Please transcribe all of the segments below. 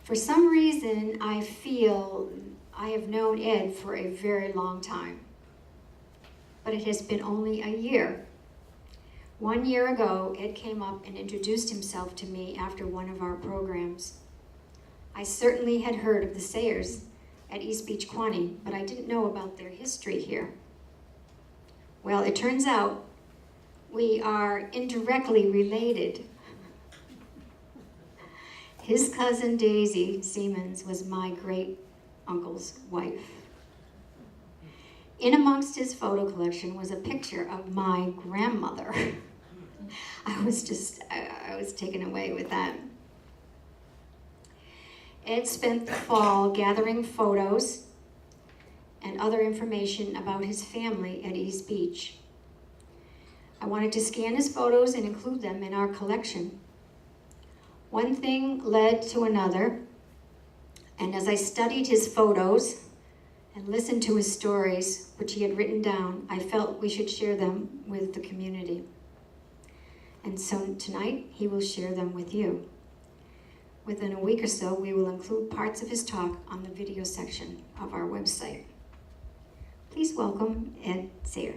For some reason, I feel I have known Ed for a very long time, but it has been only a year. 1 year ago, Ed came up and introduced himself to me after one of our programs. I certainly had heard of the Sayers at East Beach Quaney, but I didn't know about their history here. Well, it turns out we are indirectly related. His cousin Daisy Siemens was my great uncle's wife. In amongst his photo collection was a picture of my grandmother. I was taken away with that. Ed spent the fall gathering photos and other information about his family at East Beach. I wanted to scan his photos and include them in our collection. One thing led to another, and as I studied his photos and listened to his stories, which he had written down, I felt we should share them with the community. And so tonight, he will share them with you. Within a week or so, we will include parts of his talk on the video section of our website. Please welcome Ed Sayer.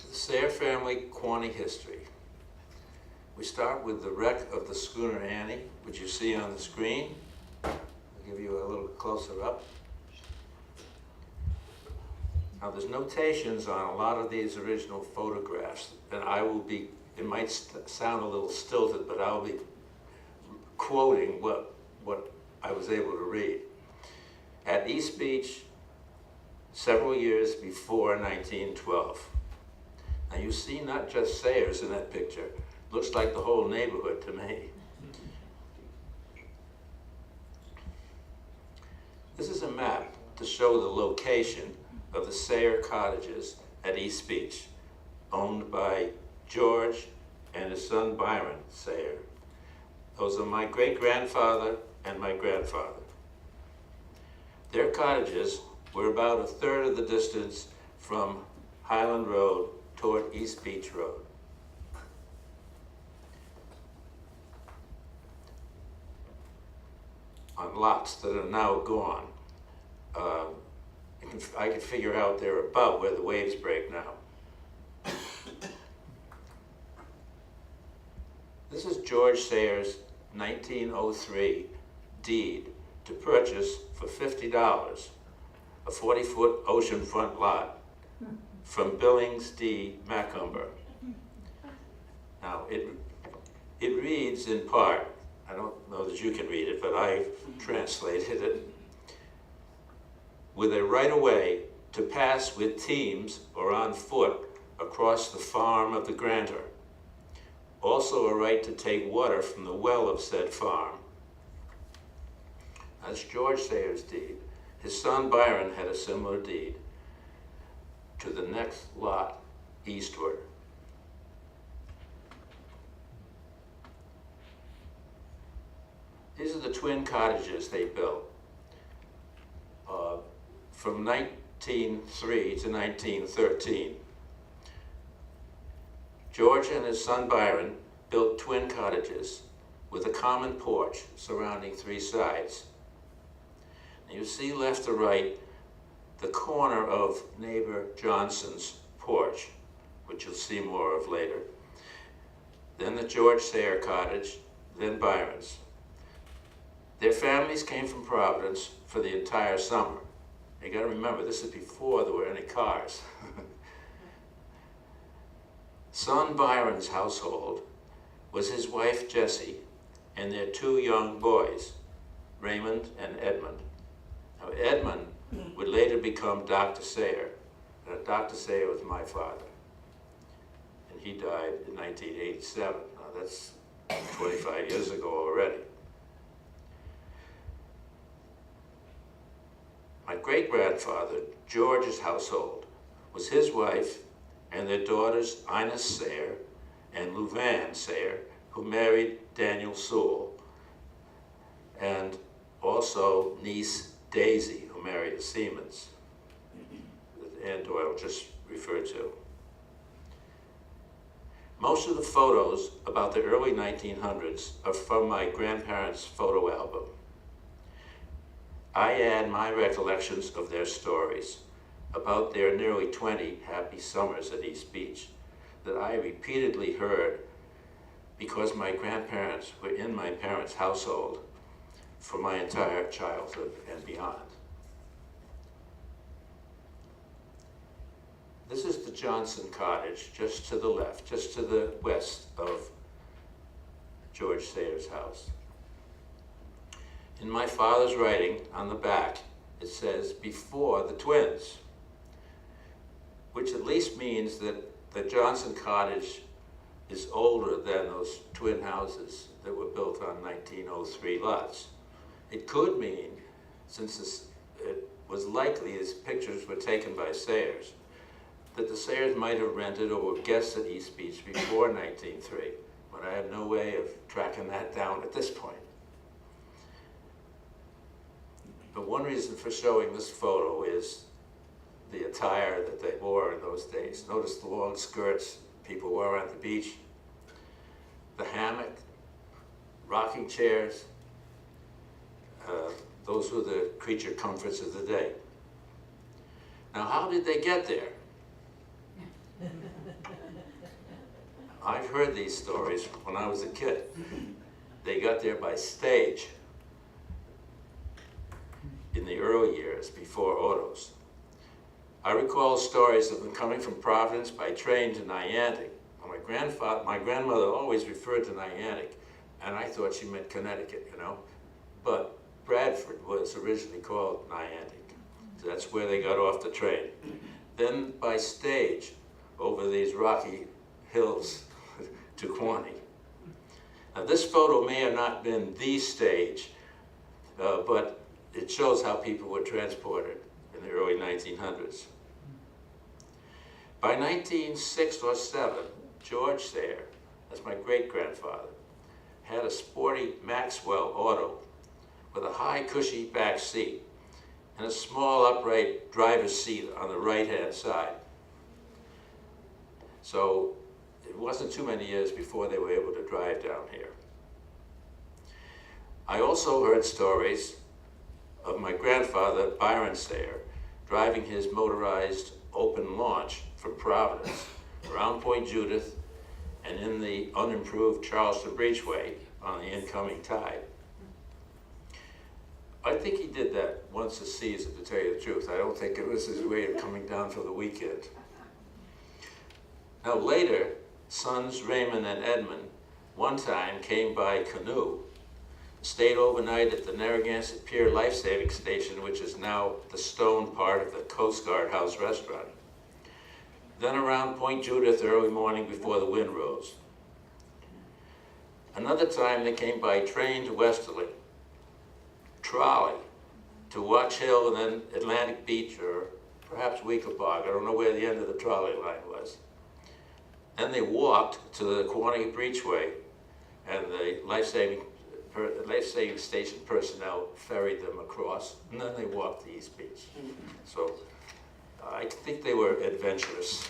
The Sayer family Quaney history. We start with the wreck of the schooner Annie, which you see on the screen. I'll give you a little closer up. Now there's notations on a lot of these original photographs, and it might sound a little stilted, but I'll be quoting what I was able to read. At East Beach, several years before 1912. Now you see not just Sayers in that picture, looks like the whole neighborhood to me. This is a map to show the location of the Sayer cottages at East Beach, owned by George and his son Byron Sayer. Those are my great-grandfather and my grandfather. Their cottages were about a third of the distance from Highland Road toward East Beach Road. On lots that are now gone. I could figure out they're about where the waves break now. This is George Sayers' 1903 deed to purchase for $50 a 40-foot oceanfront lot from Billings D. Macumber. Now, it reads in part, I don't know that you can read it, but I translated it, with a right-of-way to pass with teams or on foot across the farm of the grantor. Also a right to take water from the well of said farm. That's George Sayers' deed. His son Byron had a similar deed to the next lot eastward. These are the twin cottages they built from 1903 to 1913. George and his son Byron built twin cottages with a common porch surrounding three sides. And you see left to right the corner of neighbor Johnson's porch, which you'll see more of later. Then the George Sayer cottage, then Byron's. Their families came from Providence for the entire summer. You gotta remember, this is before there were any cars. Son Byron's household was his wife Jessie and their two young boys, Raymond and Edmund. Now Edmund would later become Dr. Sayer. Dr. Sayer was my father, and he died in 1987. Now that's 25 years ago already. My great-grandfather, George's household, was his wife and their daughters Ina Sayer and Louvain Sayer, who married Daniel Sewell, and also niece Daisy, who married a Siemens, that Ann Doyle just referred to. Most of the photos about the early 1900s are from my grandparents' photo album. I add my recollections of their stories about their nearly 20 happy summers at East Beach that I repeatedly heard because my grandparents were in my parents' household for my entire childhood and beyond. This is the Johnson cottage, just to the left, just to the west of George Sayers' house. In my father's writing on the back, it says, before the twins, which at least means that the Johnson cottage is older than those twin houses that were built on 1903 lots. It could mean, since it was likely these pictures were taken by Sayers, that the Sayers might have rented or were guests at East Beach before 1903, but I have no way of tracking that down at this point. But one reason for showing this photo is the attire that they wore in those days. Notice the long skirts people wore on the beach, the hammock, rocking chairs. Those were the creature comforts of the day. Now, how did they get there? I've heard these stories when I was a kid. They got there by stage in the early years before autos. I recall stories of them coming from Providence by train to Niantic. My grandmother always referred to Niantic, and I thought she meant Connecticut, you know. But Bradford was originally called Niantic. So that's where they got off the train. Then by stage over these rocky hills to Quaney. Now this photo may have not been the stage, but it shows how people were transported in the early 1900s. By 1906 or 7, George Sayer, that's my great-grandfather, had a sporty Maxwell auto with a high, cushy back seat and a small upright driver's seat on the right-hand side. So it wasn't too many years before they were able to drive down here. I also heard stories of my grandfather, Byron Sayer, driving his motorized open launch from Providence around Point Judith and in the unimproved Charleston Breachway on the incoming tide. I think he did that once a season, to tell you the truth. I don't think it was his way of coming down for the weekend. Now later, sons Raymond and Edmund one time came by canoe, stayed overnight at the Narragansett Pier Life-Saving Station, which is now the stone part of the Coast Guard House restaurant. Then around Point Judith early morning before the wind rose. Another time they came by train to Westerly, trolley to Watch Hill, and then Atlantic Beach, or perhaps Weekapaug. I don't know where the end of the trolley line was. Then they walked to the Quaney Breachway, and the life-saving station personnel ferried them across, and then they walked to East Beach. So I think they were adventurous.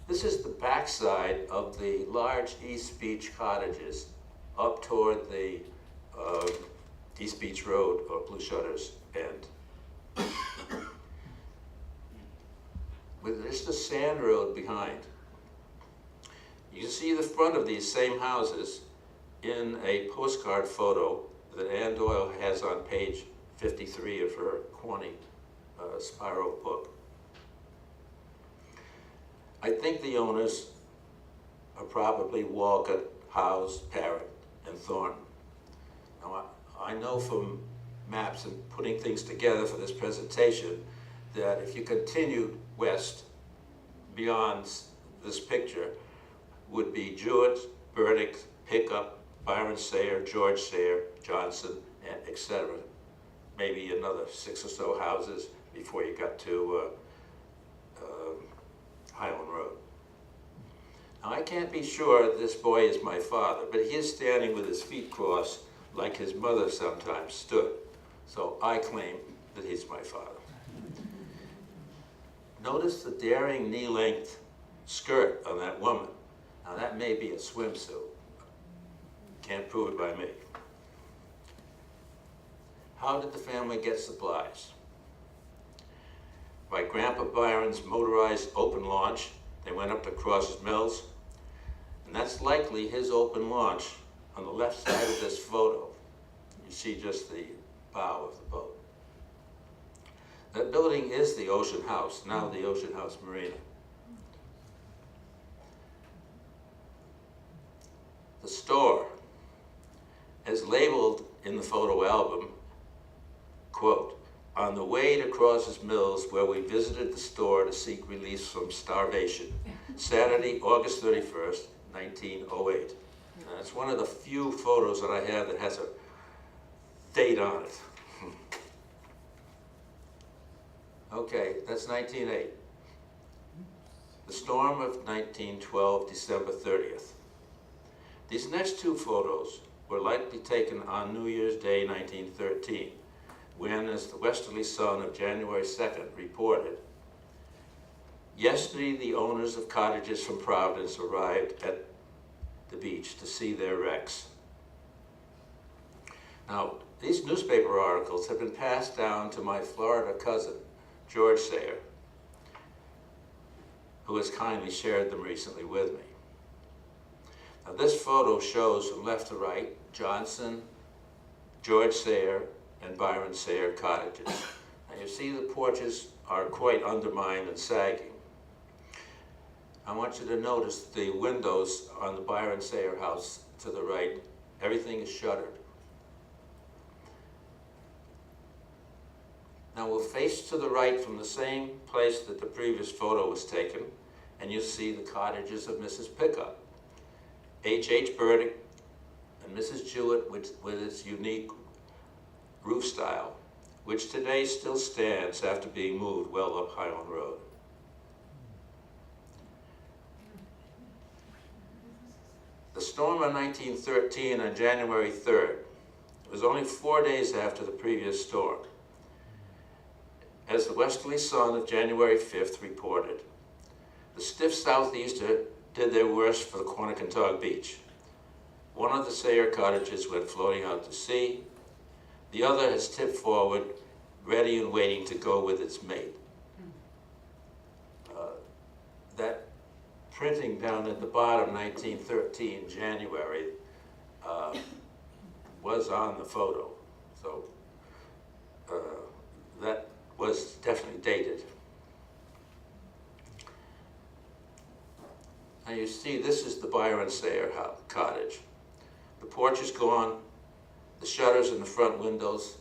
This is the backside of the large East Beach cottages up toward the East Beach Road or Blue Shutters end. With just a sand road behind. You can see the front of these same houses in a postcard photo that Ann Doyle has on page 53 of her Quaney spiral book. I think the owners are probably Walcott, Howes, Parrott, and Thornton. Now, I know from maps and putting things together for this presentation that if you continued west beyond this picture would be Jewett, Burdick, Pickup, Byron Sayer, George Sayer, Johnson, and etc. Maybe another 6 or so houses before you got to Highland Road. Now, I can't be sure this boy is my father, but he is standing with his feet crossed like his mother sometimes stood. So I claim that he's my father. Notice the daring knee-length skirt on that woman. Now that may be a swimsuit. Can't prove it by me. How did the family get supplies? By Grandpa Byron's motorized open launch. They went up to Cross's Mills, and that's likely his open launch on the left side of this photo. You see just the bow of the boat. That building is the Ocean House, now the Ocean House Marina. The store is labeled in the photo album, quote, "On the way to Cross's Mills, where we visited the store to seek release from starvation, Saturday, August 31st, 1908. And it's one of the few photos that I have that has a date on it. Okay, that's 1908. The storm of 1912, December 30th. These next two photos were likely taken on New Year's Day, 1913, when, as the Westerly Sun of January 2nd reported, yesterday the owners of cottages from Providence arrived at the beach to see their wrecks. Now, these newspaper articles have been passed down to my Florida cousin, George Sayre, who has kindly shared them recently with me. Now, this photo shows from left to right Johnson, George Sayre, and Byron Sayre cottages. And you see the porches are quite undermined and sagging. I want you to notice the windows on the Byron Sayre house to the right. Everything is shuttered. Now we'll face to the right from the same place that the previous photo was taken, and you see the cottages of Mrs. Pickup. H. Burdick and Mrs. Jewett with its unique roof style, which today still stands after being moved well up Highland Road. The storm of 1913 on January 3rd was only 4 days after the previous storm. As the Westerly Sun of January 5th reported, the stiff southeaster did their worst for the Quannacontog Beach. One of the Sayre cottages went floating out to sea. The other has tipped forward, ready and waiting to go with its mate. That printing down at the bottom, 1913, January, was on the photo. So that was definitely dated. Now you see, this is the Byron Sayre cottage. The porch is gone. The shutters in the front windows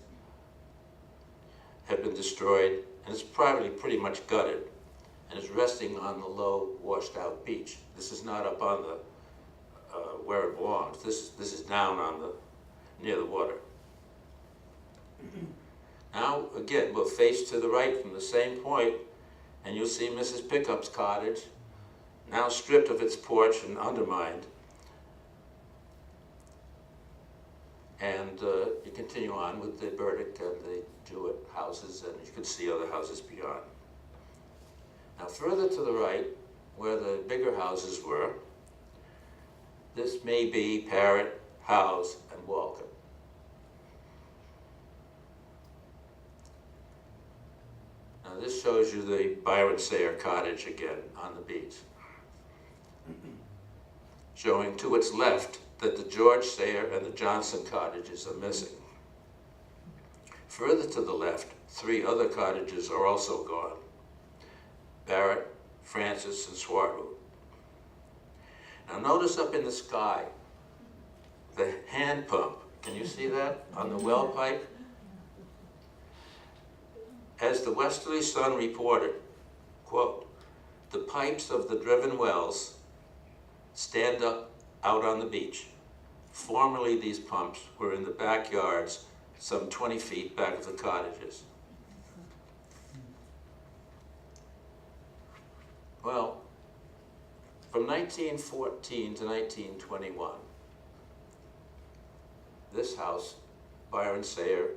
have been destroyed, and it's probably pretty much gutted, and is resting on the low, washed-out beach. This is not up on the where it belongs. This is down on the near the water. Now, again, we'll face to the right from the same point, and you'll see Mrs. Pickup's cottage, now stripped of its porch and undermined. And you continue on with the Burdick and the Jewett houses, and you can see other houses beyond. Now, further to the right, where the bigger houses were, this may be Parrott, Howes, and Walcott. Now, this shows you the Byron Sayre cottage again on the beach, showing to its left that the George Sayre and the Johnson cottages are missing. Further to the left, 3 other cottages are also gone: Barrett, Francis, and Swartwood. Now notice up in the sky, the hand pump. Can you see that on the well pipe? As the Westerly Sun reported, quote, "The pipes of the driven wells stand up out on the beach. Formerly, these pumps were in the backyards some 20 feet back of the cottages." Well, From 1914 to 1921, this house, Byron Sayer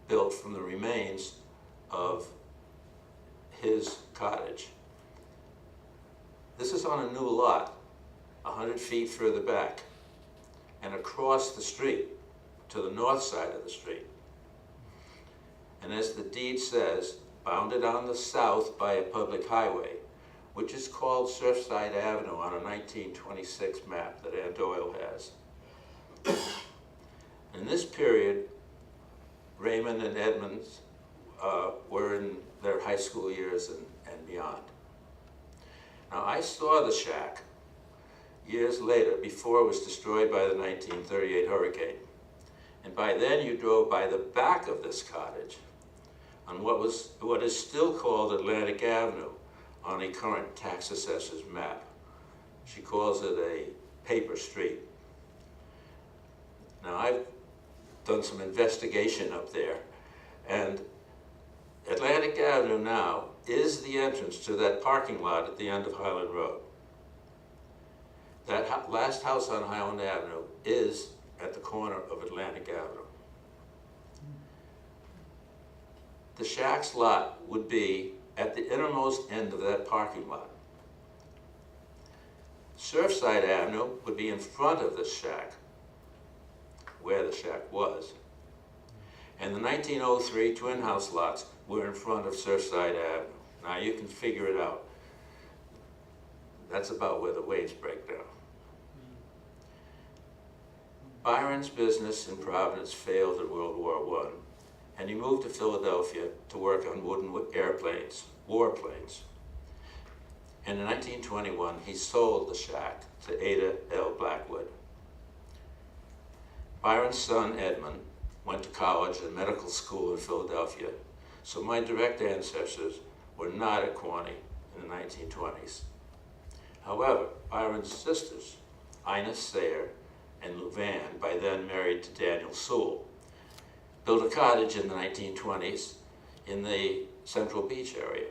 built from the remains of his cottage. This is on a new lot, 100 feet further back, and across the street, to the north side of the street. And as the deed says, bounded on the south by a public highway, which is called Surfside Avenue on a 1926 map that Ann Doyle has. In this period, Raymond and Edmund were in their high school years and beyond. Now, I saw the shack years later, before it was destroyed by the 1938 hurricane. And by then you drove by the back of this cottage on what is still called Atlantic Avenue on a current tax assessor's map. She calls it a paper street. Now, I've done some investigation up there, and Atlantic Avenue now is the entrance to that parking lot at the end of Highland Road. That last house on Highland Avenue is at the corner of Atlantic Avenue. The shack's lot would be at the innermost end of that parking lot. Surfside Avenue would be in front of the shack, where the shack was. And the 1903 twin house lots were in front of Surfside Avenue. Now you can figure it out. That's about where the waves break down. Byron's business in Providence failed in World War I, and he moved to Philadelphia to work on wooden airplanes, warplanes. And in 1921, he sold the shack to Ada L. Blackwood. Byron's son, Edmund, went to college and medical school in Philadelphia, so my direct ancestors were not at Quaney in the 1920s. However, Byron's sisters, Ina Sayer and Louvain, by then married to Daniel Sewell, built a cottage in the 1920s in the Central Beach area.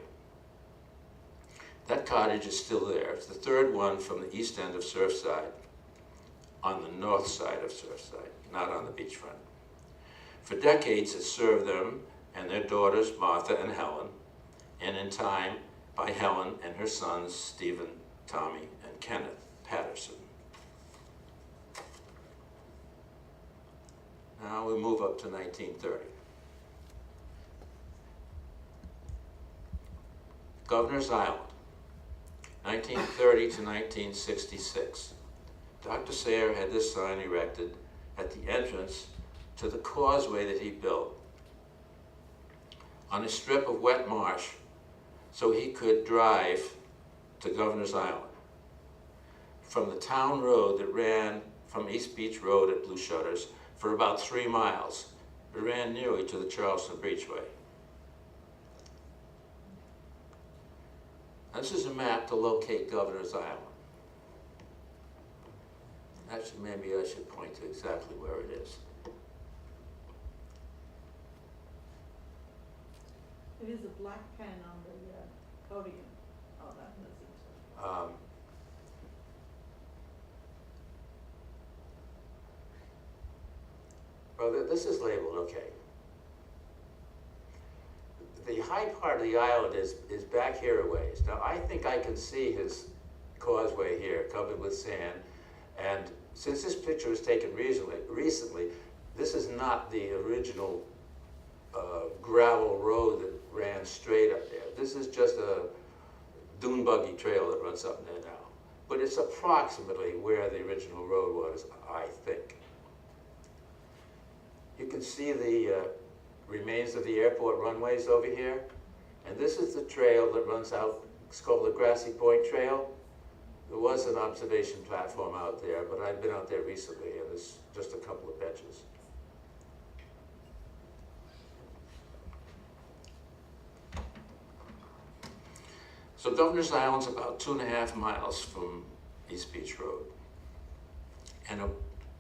That cottage is still there. It's the third one from the east end of Surfside, on the north side of Surfside, not on the beachfront. For decades, it served them and their daughters, Martha and Helen, and in time, by Helen and her sons, Stephen, Tommy, and Kenneth Patterson. Now we move up to 1930. Governor's Island, 1930 to 1966. Dr. Sayer had this sign erected at the entrance to the causeway that he built on a strip of wet marsh so he could drive to Governor's Island from the town road that ran from East Beach Road at Blue Shutters for about 3 miles. It ran nearly to the Charleston Beachway. This is a map to locate Governor's Island. Actually, maybe I should point to exactly where it is. It is a black pen on the podium. Oh, that doesn't. Well, this is labeled okay. The high part of the island is back here a ways. Now, I think I can see his causeway here covered with sand. And since this picture was taken recently, this is not the original gravel road that ran straight up there. This is just a dune buggy trail that runs up there now. But it's approximately where the original road was, I think. You can see the remains of the airport runways over here. And this is the trail that runs out. It's called the Grassy Point Trail. There was an observation platform out there, but I've been out there recently, and there's just a couple of benches. So Governor's Island's about 2.5 miles from East Beach Road, and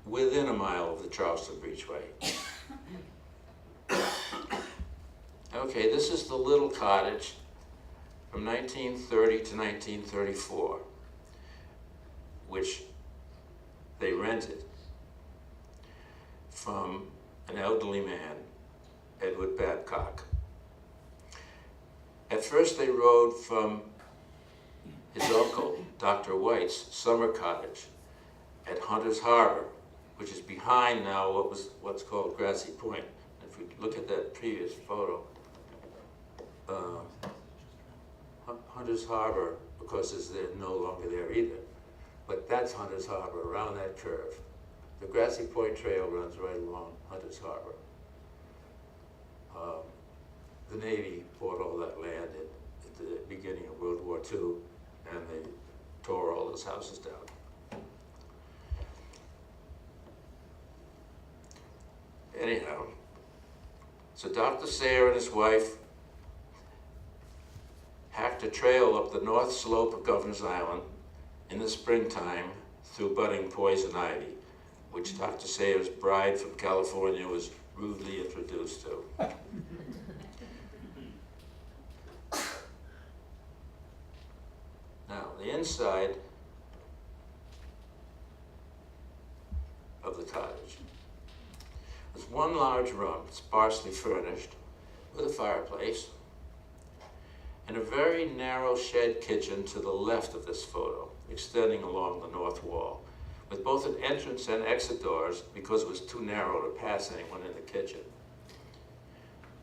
within a mile of the Charleston Beachway. Okay, this is the little cottage from 1930 to 1934. which they rented from an elderly man, Edward Babcock. At first they rode from his uncle, Dr. White's summer cottage at Hunter's Harbor, which is behind now what's called Grassy Point. If we look at that previous photo, Hunter's Harbor, of course, is no longer there either, but that's Hunter's Harbor around that curve. The Grassy Point Trail runs right along Hunter's Harbor. The Navy bought all that land at the beginning of World War II, and they tore all those houses down. Anyhow, so Dr. Sayre and his wife hacked a trail up the north slope of Governor's Island in the springtime through budding poison ivy, which Dr. Sayre's bride from California was rudely introduced to. Now, the inside of the cottage was one large room, sparsely furnished, with a fireplace, and a very narrow shed kitchen to the left of this photo, extending along the north wall, with both an entrance and exit doors because it was too narrow to pass anyone in the kitchen.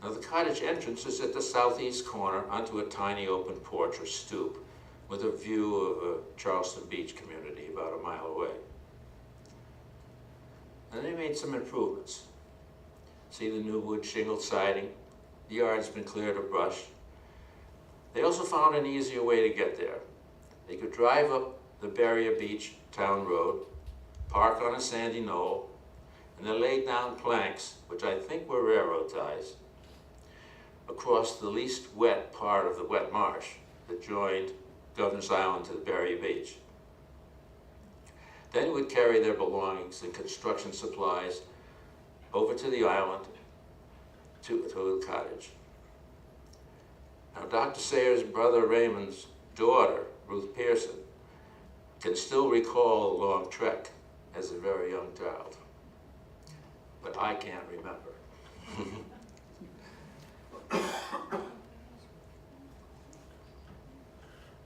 Now, the cottage entrance is at the southeast corner onto a tiny open porch or stoop with a view of Charleston Beach community about a mile away. And they made some improvements. See the new wood shingled siding? The yard's been cleared of brush. They also found an easier way to get there. They could drive up the Barrier Beach Town Road, park on a sandy knoll, and they laid down planks, which I think were railroad ties, across the least wet part of the wet marsh that joined Governor's Island to the Barrier Beach. Then would carry their belongings and construction supplies over to the island, to the cottage. Now, Dr. Sayre's brother Raymond's daughter, Ruth Pearson, can still recall a long trek as a very young child, but I can't remember.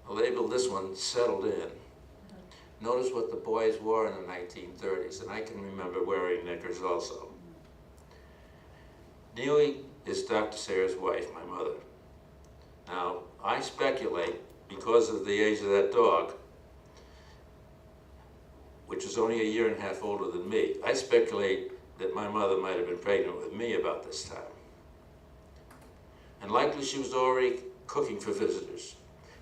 I'll label this one Settled In. Notice what the boys wore in the 1930s, and I can remember wearing knickers also. Neely is Dr. Sayre's wife, my mother. Now, I speculate, because of the age of that dog, which is only a year and a half older than me, I speculate that my mother might have been pregnant with me about this time. And likely she was already cooking for visitors.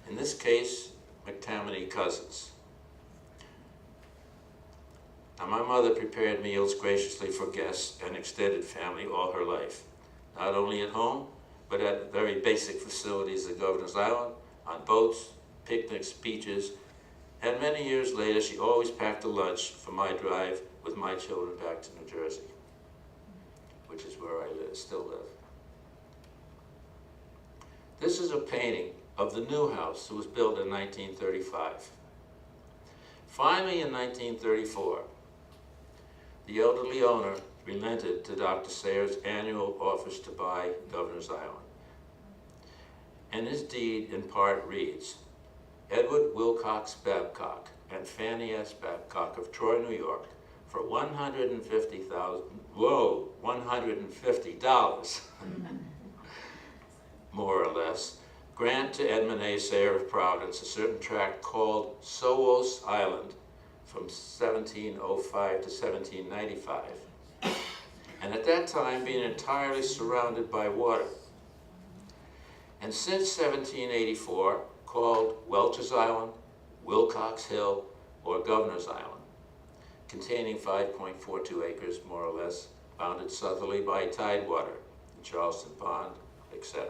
In this case, McTammany cousins. Now, my mother prepared meals graciously for guests and extended family all her life, not only at home, but at very basic facilities at Governor's Island, on boats, picnics, beaches, and many years later, she always packed a lunch for my drive with my children back to New Jersey, which is where I still live. This is a painting of the new house that was built in 1935. Finally, in 1934, the elderly owner relented to Dr. Sayre's annual offers to buy Governor's Island. And his deed in part reads, Edward Wilcox Babcock and Fanny S. Babcock of Troy, New York, for $150, more or less, grant to Edmund A. Sayre of Providence a certain tract called Sowos Island from 1705 to 1795, and at that time being entirely surrounded by water. And since 1784, called Welch's Island, Wilcox Hill, or Governor's Island, containing 5.42 acres, more or less, bounded southerly by tidewater, Charleston Pond, etc.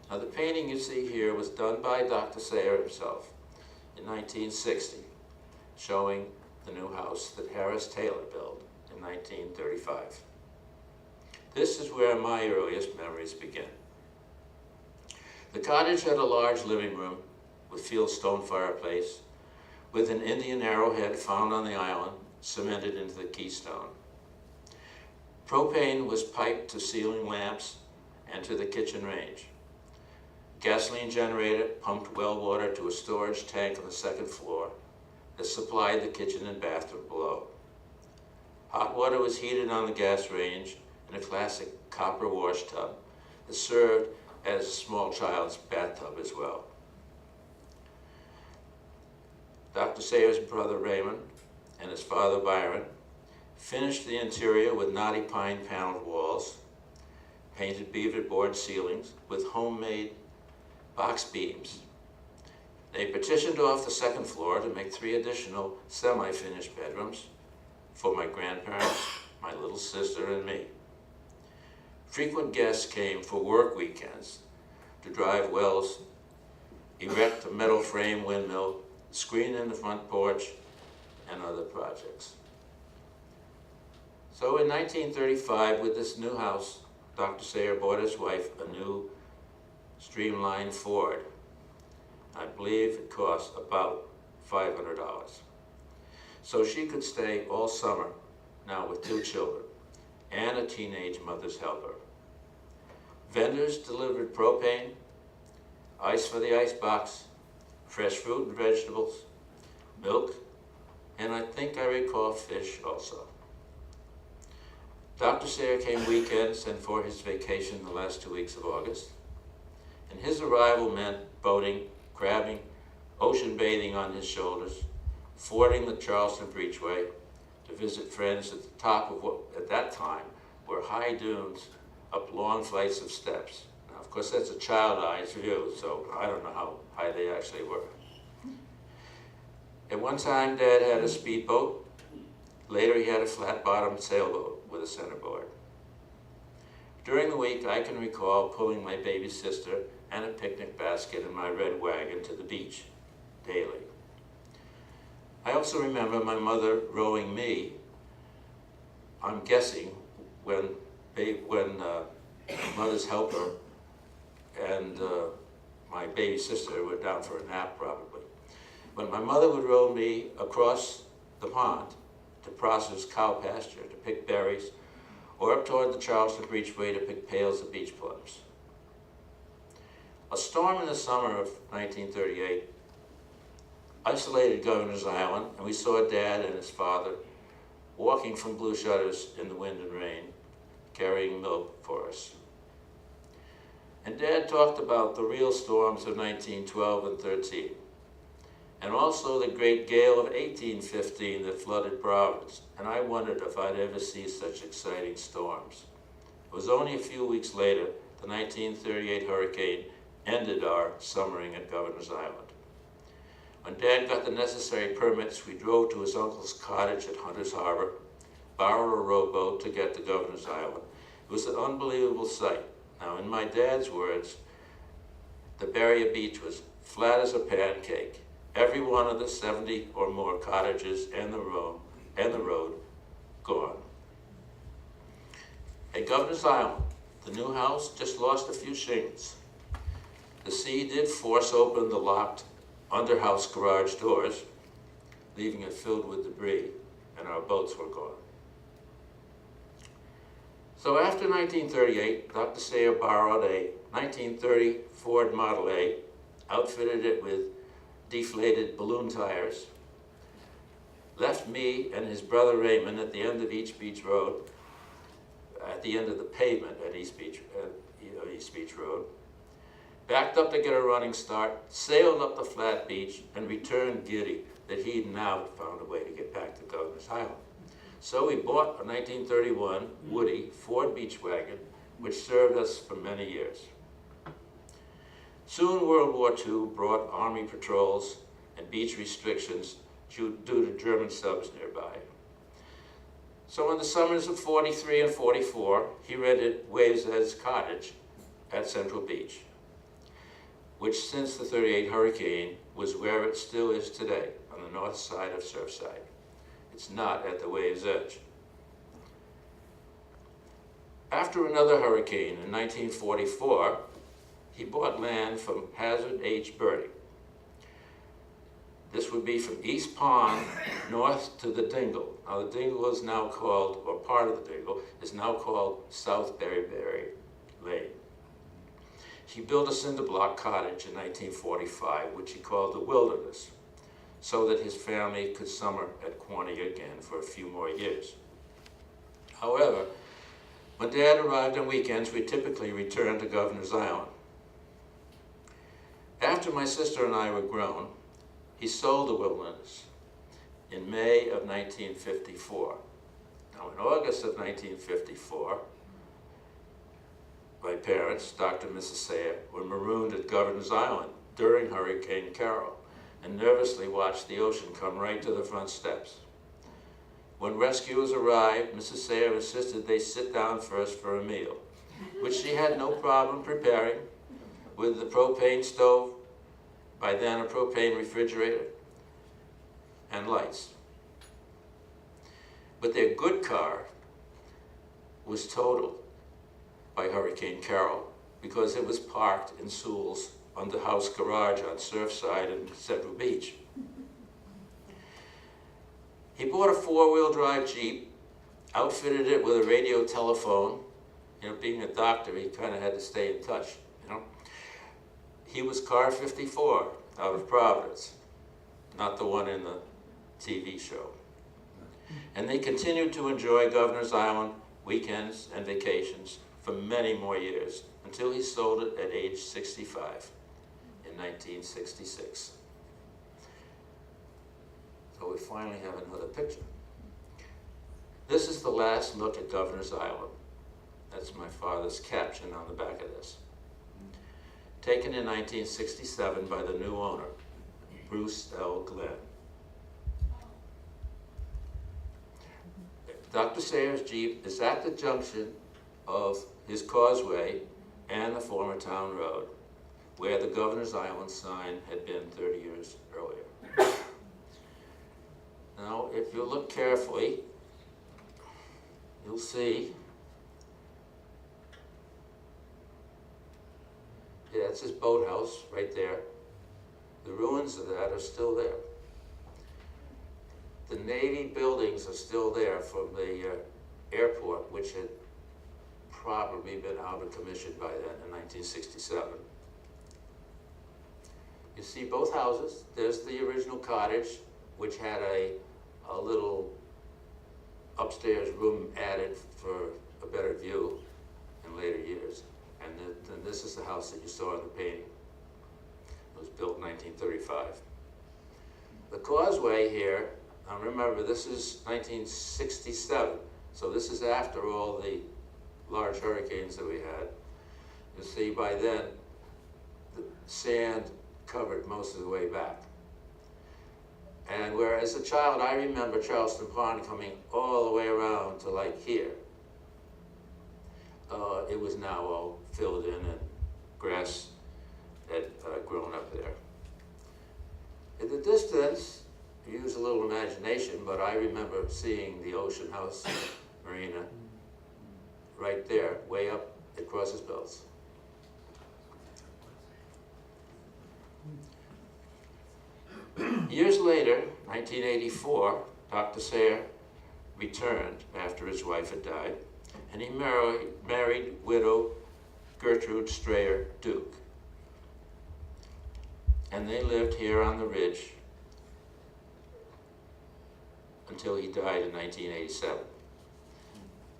Now, the painting you see here was done by Dr. Sayre himself in 1960, showing the new house that Harris Taylor built in 1935. This is where my earliest memories begin. The cottage had a large living room with fieldstone fireplace, with an Indian arrowhead found on the island cemented into the keystone. Propane was piped to ceiling lamps and to the kitchen range. Gasoline generator pumped well water to a storage tank on the second floor that supplied the kitchen and bathroom below. Hot water was heated on the gas range in a classic copper wash tub that served as a small child's bathtub as well. Dr. Sayers' brother Raymond and his father Byron finished the interior with knotty pine paneled walls, painted beaver board ceilings with homemade box beams. They partitioned off the second floor to make 3 additional semi-finished bedrooms for my grandparents, my little sister, and me. Frequent guests came for work weekends to drive wells, erect a metal frame windmill, screen in the front porch, and other projects. So in 1935, with this new house, Dr. Sayer bought his wife a new Streamline Ford. I believe it cost about $500. So she could stay all summer, now with 2 children, and a teenage mother's helper. Vendors delivered propane, ice for the ice box, fresh fruit and vegetables, milk, and I think I recall fish also. Dr. Sayer came weekends and for his vacation the last 2 weeks of August, and his arrival meant boating, crabbing, ocean bathing on his shoulders, fording the Charleston Breachway to visit friends at the top of what at that time were high dunes up long flights of steps. Now, of course, that's a child-eyed view, so I don't know how high they actually were. At one time, Dad had a speedboat. Later, he had a flat-bottomed sailboat with a centerboard. During the week, I can recall pulling my baby sister and a picnic basket in my red wagon to the beach daily. I also remember my mother rowing me, I'm guessing, when mother's helper and my baby sister were down for a nap probably. When my mother would row me across the pond to Prosser's cow pasture to pick berries, or up toward the Charleston Breachway to pick pails of beach plums. A storm in the summer of 1938 isolated Governor's Island, and we saw Dad and his father walking from blue shutters in the wind and rain, carrying milk for us. And Dad talked about the real storms of 1912 and 13, and also the great gale of 1815 that flooded Providence, and I wondered if I'd ever see such exciting storms. It was only a few weeks later, the 1938 hurricane ended our summering at Governor's Island. When Dad got the necessary permits, we drove to his uncle's cottage at Hunter's Harbor, borrowed a rowboat to get to Governor's Island. It was an unbelievable sight. Now, in my dad's words, the Berea Beach was flat as a pancake. Every one of the 70 or more cottages and the road gone. At Governor's Island, the new house just lost a few shingles. The sea did force open the locked underhouse garage doors, leaving it filled with debris, and our boats were gone. So after 1938, Dr. Sayer borrowed a 1930 Ford Model A, outfitted it with deflated balloon tires, left me and his brother Raymond at the end of East Beach Road, at the end of the pavement at East Beach Road, backed up to get a running start, sailed up the flat beach, and returned giddy that he'd now found a way to get back to Governor's Island. So we bought a 1931 Woody Ford beach wagon, which served us for many years. Soon World War II brought Army patrols and beach restrictions due to German subs nearby. So in the summers of 43 and 44, he rented Waves Ed's cottage at Central Beach, which since the 38 hurricane was where it still is today, on the north side of Surfside. It's not at the wave's edge. After another hurricane in 1944, he bought land from Hazard H. Birdie. This would be from East Pond north to the Dingle. Now the Dingle is now called, or part of the Dingle, is now called South Berryberry Lane. He built a cinder block cottage in 1945, which he called the Wilderness, so that his family could summer at Quaney again for a few more years. However, when Dad arrived on weekends, we typically returned to Governor's Island. After my sister and I were grown, he sold the Wilderness in May of 1954. Now, in August of 1954, my parents, Dr. and Mrs. Sayre, were marooned at Governor's Island during Hurricane Carol and nervously watched the ocean come right to the front steps. When rescuers arrived, Mrs. Sayre insisted they sit down first for a meal, which she had no problem preparing with the propane stove, by then a propane refrigerator, and lights. But their good car was totaled by Hurricane Carol because it was parked in Sewell's under-house garage on Surfside in Central Beach. He bought a four-wheel drive Jeep, outfitted it with a radio telephone. You know, being a doctor, he kind of had to stay in touch, you know. He was car 54 out of Providence, not the one in the TV show. And they continued to enjoy Governor's Island weekends and vacations for many more years until he sold it at age 65 in 1966. So we finally have another picture. This is the last look at Governor's Island. That's my father's caption on the back of this. Taken in 1967 by the new owner, Bruce L. Glenn. Dr. Sayre's Jeep is at the junction of his causeway and the former town road, where the Governor's Island sign had been 30 years earlier. Now, if you look carefully, you'll see, yeah, that's his boathouse right there. The ruins of that are still there. The Navy buildings are still there from the airport, which had probably been out of commission by then in 1967. You see both houses. There's the original cottage, which had a little upstairs room added for a better view in later years. And then this is the house that you saw in the painting. It was built in 1935. The causeway here, now remember, this is 1967, so this is after all the large hurricanes that we had. You see, by then, the sand covered most of the way back. And whereas as a child, I remember Charleston Pond coming all the way around to like here. It was now all filled in and grass had grown up there. In the distance, use a little imagination, but I remember seeing the Ocean House Marina right there, way up at Crosses Bells. Years later, 1984, Dr. Sayre returned after his wife had died, and he married widow Gertrude Strayer Duke. And they lived here on the ridge until he died in 1987.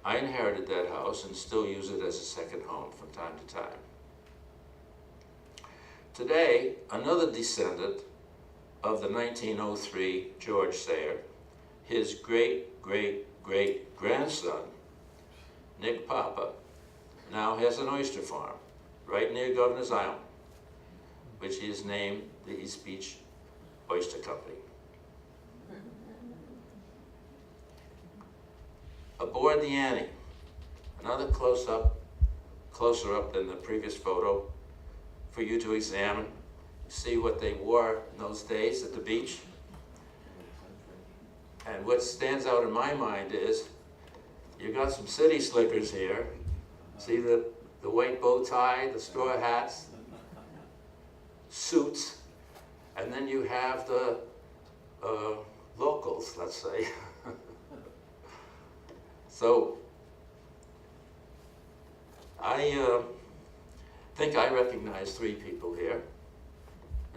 I inherited that house and still use it as a second home from time to time. Today, another descendant of the 1903 George Sayre, his great-great-great-grandson, Nick Papa, now has an oyster farm right near Governor's Island, which he has named the East Beach Oyster Company. Aboard the Annie, another closer up than the previous photo for you to examine. See what they wore in those days at the beach. And what stands out in my mind is you got some city slickers here. See the white bow tie, the straw hats, suits, and then you have the locals, let's say. So I think I recognize 3 people here,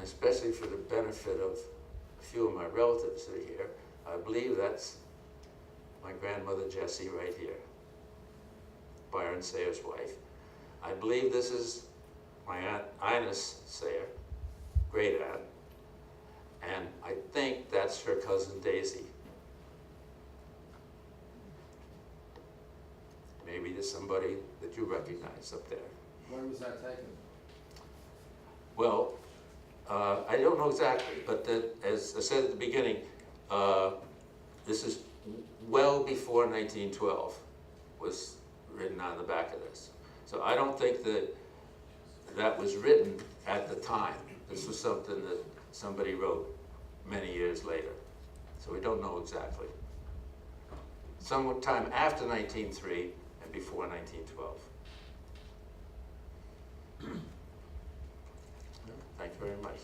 especially for the benefit of a few of my relatives that are here. I believe that's my grandmother Jessie right here, Byron Sayer's wife. I believe this is my Aunt Ines Sayer, great aunt, and I think that's her cousin Daisy. Maybe there's somebody that you recognize up there. When was that taken? Well, I don't know exactly, but as I said at the beginning, this is well before 1912 was written on the back of this. So I don't think that was written at the time. This was something that somebody wrote many years later. So we don't know exactly. Sometime after 1903 and before 1912. Thank you very much.